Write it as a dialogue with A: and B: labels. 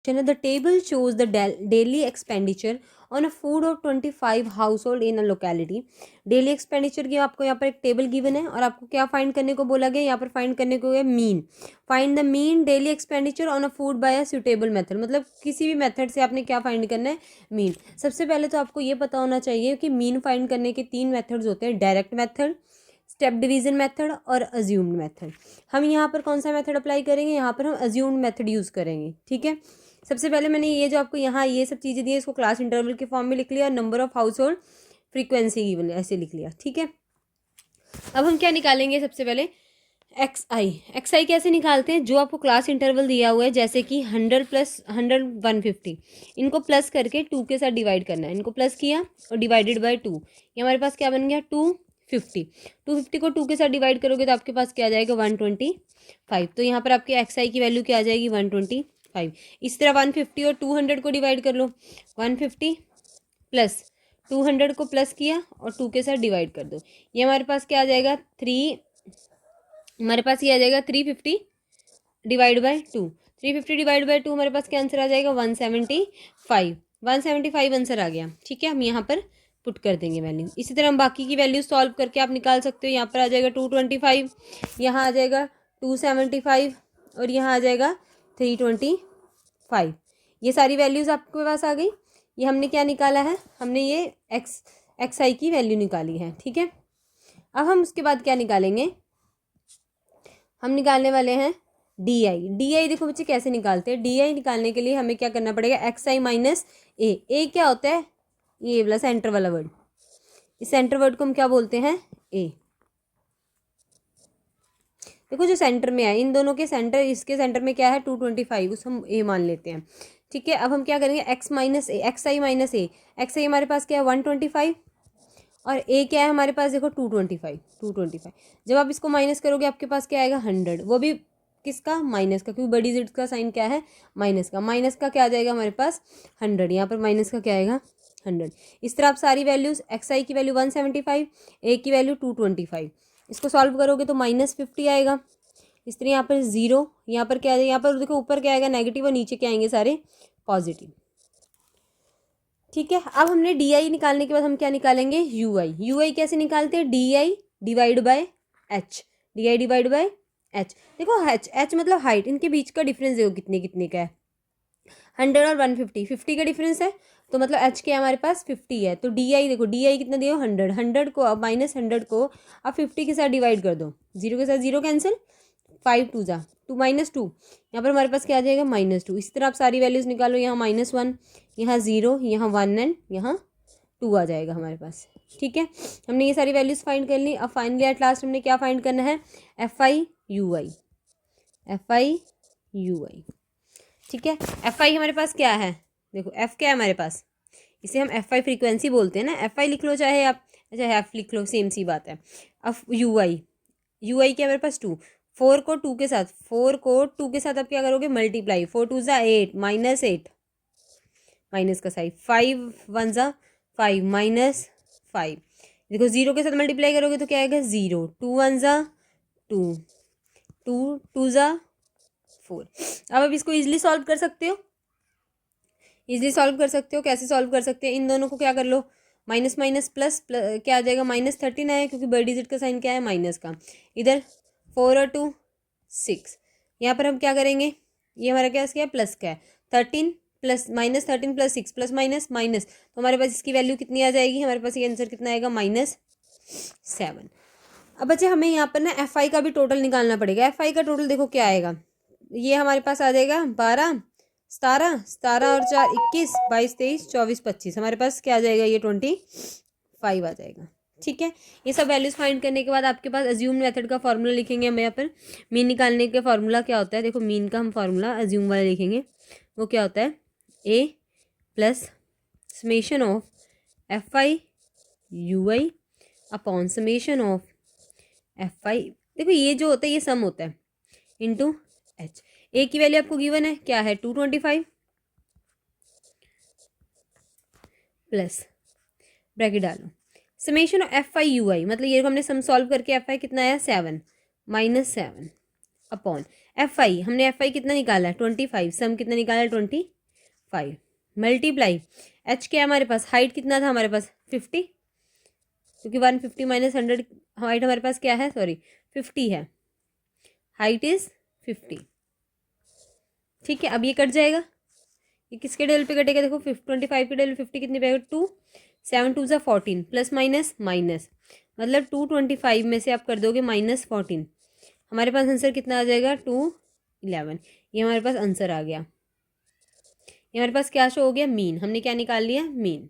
A: The table shows the daily expenditure on a food of 25 household in a locality. Daily expenditure की आपको यहाँ पर एक table given है और आपको क्या फाइंड करने को बोला गया, यहाँ पर फाइंड करने को है mean. Find the mean daily expenditure on a food by a suitable method. मतलब किसी भी मेथड से आपने क्या फाइंड करना है, मीन. सबसे पहले तो आपको ये पता होना चाहिए कि मीन फाइंड करने के 3 मेथड्स होते हैं, direct method, step division method और अज्यूम्ड मेथड. हम यहाँ पर कौन सा मेथड अप्लाई करेंगे, यहाँ पर हम अज्यूम्ड मेथड यूज़ करेंगे. ठीक है. सबसे पहले मैंने ये जो आपको यहाँ ये सब चीज़ें दी है इसको क्लास इंटरवल के फॉर्म में लिख लिया, number of house hold, frequency given ऐसे लिख लिया. ठीक है. अब हम क्या निकालेंगे, सबसे पहले एक्स आई कैसे निकालते हैं, जो आपको क्लास इंटरवल दिया हुआ है जैसे कि 100 प्लस 100 150, इनको प्लस करके 2 के साथ डिवाइड करना है. इनको प्लस किया और डिवाइडेड बाय 2, ये हमारे पास क्या बन गया 250 को 2 के साथ डिवाइड करोगे तो आपके पास क्या आ जाएगा 125. तो यहाँ पर आपके एक्स आई की वैल्यू क्या आ जाएगी 125. इस तरह 150 और 200 को डिवाइड कर लो, 150 प्लस 200 को प्लस किया और 2 के साथ डिवाइड कर दो. ये हमारे पास क्या आ जाएगा 350 डिवाइड बाय 2. 350 डिवाइड बाय 2 हमारे पास क्या आंसर आ जाएगा 175 आंसर आ गया. ठीक है. हम यहाँ पर पुट कर देंगे वैल्यू. इसी तरह हम बाकी की वैल्यू सॉल्व करके आप निकाल सकते हो. यहाँ पर आ जाएगा 225, यहाँ आ जाएगा 275 और यहाँ आ जाएगा 325. ये सारी वैल्यूज़ आपके पास आ गई. ये हमने क्या निकाला है, हमने ये एक्स आई की वैल्यू निकाली है. ठीक है. अब हम उसके बाद क्या निकालेंगे, हम निकालने वाले हैं डी आई देखो बच्चे कैसे निकालते हैं. डी आई निकालने के लिए हमें क्या करना पड़ेगा, एक्स आई माइनस ए क्या होता है, ये वाला सेंटर वाला वर्ड. इस सेंटर वर्ड को हम क्या बोलते हैं, ए. देखो जो सेंटर में है, इन दोनों के सेंटर, इसके सेंटर में क्या है 225, उस हम ए मान लेते हैं. ठीक है. अब हम क्या करेंगे, एक्स आई माइनस ए. एक्स आई हमारे पास क्या है 125 और ए क्या है हमारे पास देखो 225. जब आप इसको माइनस करोगे आपके पास क्या आएगा 100, वो भी किसका, माइनस का, क्योंकि बड़ी जेड का साइन क्या है माइनस का. माइनस का क्या आ जाएगा हमारे पास 100, यहाँ पर माइनस का क्या आएगा 100. इस तरह आप सारी वैल्यूज़, एक्स आई की वैल्यू 175, ए की वैल्यू 225, इसको सॉल्व करोगे तो -50 आएगा. इस तरह यहाँ पर 0, यहाँ पर क्या आएगा, यहाँ पर देखो ऊपर क्या आएगा नेगेटिव और नीचे क्या आएंगे सारे पॉजिटिव. ठीक है. अब हमने डी आई निकालने के बाद हम क्या निकालेंगे, यू आई कैसे निकालते हैं, D I divide by H. देखो एच मतलब हाइट, इनके बीच का डिफरेंस देखो कितने कितने का है, 100 और 150 का डिफरेंस है. तो मतलब एच क्या हमारे पास 50 है. तो डी आई देखो, डी आई कितना दिया 100 को, अब -100 को अब 50 के साथ डिवाइड कर दो, 0 के साथ 0 कैंसिल, 5 2 जा 2 -2, यहाँ पर हमारे पास क्या आ जाएगा -2. इसी तरह आप सारी वैल्यूज़ निकालो, यहाँ -1, यहाँ 0, यहाँ 1 एंड यहाँ 2 आ जाएगा हमारे पास. ठीक है. हमने ये सारी वैल्यूज़ फाइंड कर ली. अब फाइनली एट लास्ट हमने क्या फाइंड करना है, एफ आई यू आई. ठीक है. एफ आई हमारे पास क्या है, देखो एफ क्या है हमारे पास, इसे हम एफ आई फ्रीक्वेंसी बोलते हैं ना. एफ आई लिख लो चाहे आप, चाहे एफ लिख लो, सेम सी बात है. अब यू आई क्या हमारे पास 2, 4 को 2 के साथ आप क्या करोगे मल्टीप्लाई, 4 2 ज़ा 8 -8 माइनस का साइन, 5 1 ज़ा 5 -5. देखो 0 के साथ मल्टीप्लाई करोगे तो क्या आएगा 0, 2 1 ज़ा 2 2 ज़ा 4. अब इसको इजीली सॉल्व कर सकते हो, कैसे सॉल्व कर सकते हैं, इन दोनों को क्या कर लो, माइनस प्लस क्या आ जाएगा -13 है, क्योंकि बड़ी डिजिट का साइन क्या है माइनस का. इधर 4 और 2 6, यहाँ पर हम क्या करेंगे, ये हमारा क्या है प्लस का है, 13 प्लस -13 प्लस 6 प्लस माइनस, तो हमारे पास इसकी वैल्यू कितनी आ जाएगी, हमारे पास ये आंसर कितना आएगा -7. अब बच्चे हमें यहाँ पर ना एफ आई का भी टोटल निकालना पड़ेगा. एफ आई का टोटल देखो क्या आएगा, ये हमारे पास आ जाएगा 12 17 और 4 21 22 23 24 25, हमारे पास क्या आ जाएगा ये 25 आ जाएगा. ठीक है. ये सब वैल्यूज़ फाइंड करने के बाद आपके पास अज्यूम मेथड का फॉर्मूला लिखेंगे हम यहाँ पर. मीन निकालने का फॉर्मूला क्या होता है, देखो मीन का हम फॉर्मूला अज्यूम वाला लिखेंगे, वो क्या होता है A plus summation of F I U I upon summation of F I, देखो ये जो होता है ये सम होता है, इंटू एच. ए की वैल्यू आपको गिवन है क्या है 225 प्लस ब्रैकेट डालो summation of F I U I, मतलब ये हमने सम सॉल्व करके एफ आई कितना आया 7 -7 अपॉन एफ आई, हमने एफ आई कितना निकाला है 25, सम कितना निकाला है 25. 5 मल्टीप्लाई h क्या है हमारे पास, हाइट कितना था हमारे पास 50, क्योंकि 150 माइनस 100 हाइट हमारे पास क्या है, सॉरी 50 है, हाइट इज 50। ठीक है, अब ये कट जाएगा, ये किसके डेल पे कटेगा, देखो 25 के डेल 50 कितनी पे आएगा 2, 7 2 ज़ा 14 प्लस माइनस माइनस, मतलब 225 में से आप कर दोगे -14, हमारे पास आंसर कितना आ जाएगा 211। ये हमारे पास आंसर आ गया। ये हमारे पास क्या शो हो गया, मीन, हमने क्या निकाल लिया, मीन।